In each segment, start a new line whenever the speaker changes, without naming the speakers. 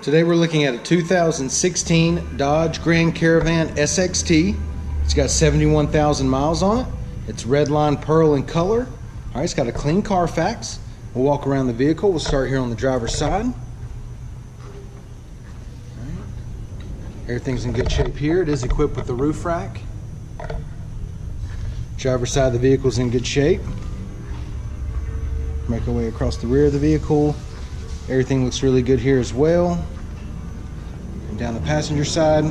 Today we're looking at a 2016 Dodge Grand Caravan SXT. It's got 71,000 miles on it. It's red line pearl in color. All right, it's got a clean Carfax. We'll walk around the vehicle. We'll start here on the driver's side. Everything's in good shape here. It is equipped with the roof rack. Driver's side of the vehicle is in good shape. Make our way across the rear of the vehicle. Everything looks really good here as well. And down the passenger side.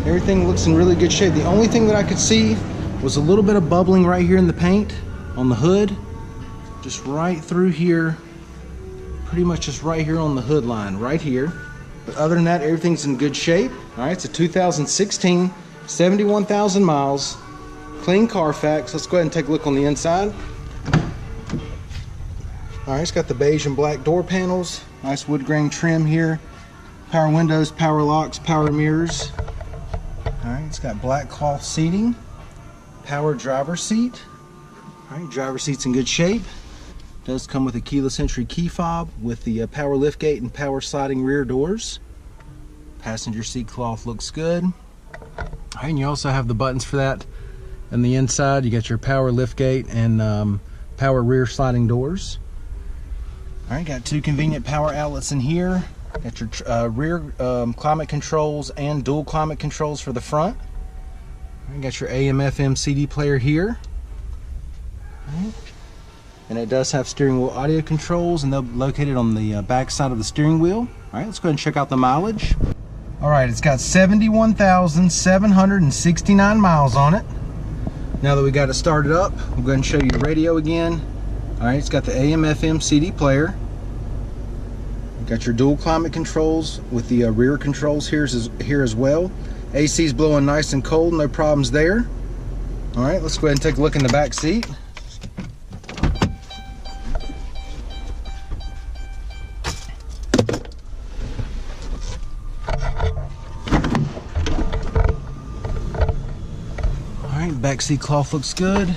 Everything looks in really good shape. The only thing that I could see was a little bit of bubbling right here in the paint on the hood. Just right through here. Pretty much just right here on the hood line, right here. But other than that, everything's in good shape. All right, it's a 2016, 71,000 miles, clean Carfax. Let's go ahead and take a look on the inside. All right, it's got the beige and black door panels, nice wood grain trim here, power windows, power locks, power mirrors. All right, it's got black cloth seating, power driver's seat. All right, driver's seat's in good shape. Does come with a keyless entry key fob with the power liftgate and power sliding rear doors. Passenger seat cloth looks good. All right, and you also have the buttons for that. On the inside, you got your power liftgate and power rear sliding doors. All right, got two convenient power outlets in here. Got your rear climate controls and dual climate controls for the front. All right, got your AM/FM CD player here. All right. And it does have steering wheel audio controls, and they're located on the back side of the steering wheel. All right, let's go ahead and check out the mileage. All right, it's got 71,769 miles on it. Now that we got it started up, we'll go ahead and show you the radio again. All right, it's got the AM/FM CD player. Got your dual climate controls with the rear controls here as well. AC's blowing nice and cold, no problems there. All right, let's go ahead and take a look in the back seat. Back seat cloth looks good.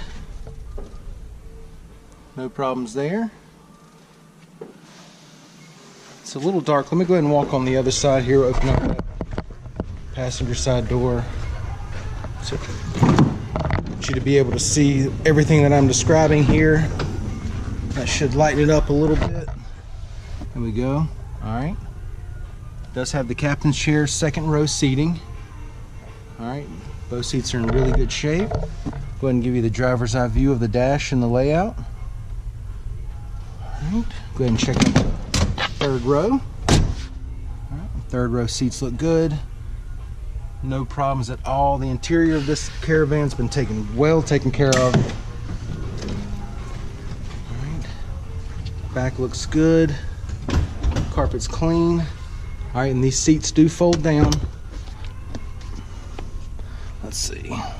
No problems there. It's a little dark. Let me go ahead and walk on the other side here. Open up that passenger side door. So I want you to be able to see everything that I'm describing here. That should lighten it up a little bit. There we go. All right. It does have the captain's chair, second row seating. All right. Both seats are in really good shape. Go ahead and give you the driver's eye view of the dash and the layout. All right, go ahead and check out the third row. All right, third row seats look good. No problems at all. The interior of this Caravan's been well taken care of. All right, back looks good. Carpet's clean. All right, and these seats do fold down. Let's see. All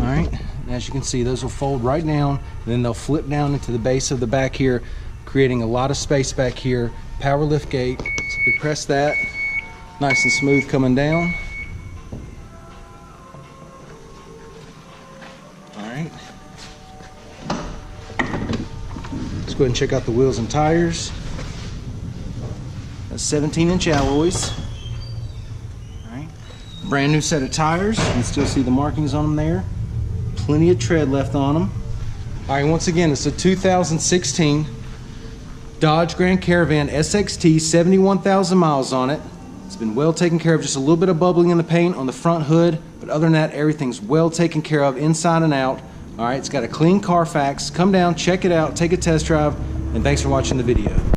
right, as you can see, those will fold right down, and then they'll flip down into the base of the back here, creating a lot of space back here. Power lift gate. Simply press that. Nice and smooth coming down. All right. Let's go ahead and check out the wheels and tires. That's 17-inch alloys. Brand new set of tires. You can still see the markings on them there. Plenty of tread left on them. All right, once again, it's a 2016 Dodge Grand Caravan SXT, 71,000 miles on it. It's been well taken care of. Just a little bit of bubbling in the paint on the front hood, but other than that, everything's well taken care of inside and out. All right, it's got a clean Carfax. Come down, check it out, take a test drive, and thanks for watching the video.